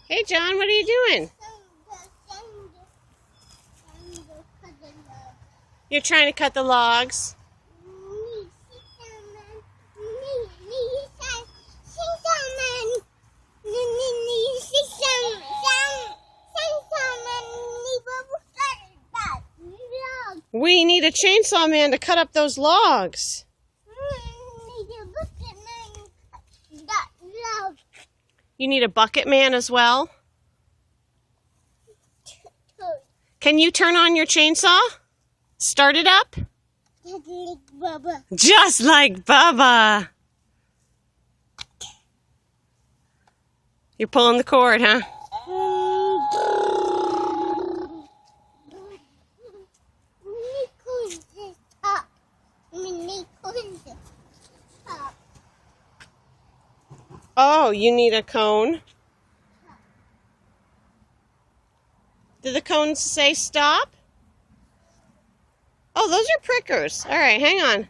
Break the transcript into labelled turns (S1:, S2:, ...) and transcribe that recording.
S1: Hey, John, what are you doing? You're trying to cut the logs. We need a chainsaw man to cut up those logs. You need a bucket man as well? Can you turn on your chainsaw? Start it up? Just like Bubba. You're pulling the cord, huh? Oh, you need a cone? Did the cones say stop? Oh, those are prickers. All right, hang on.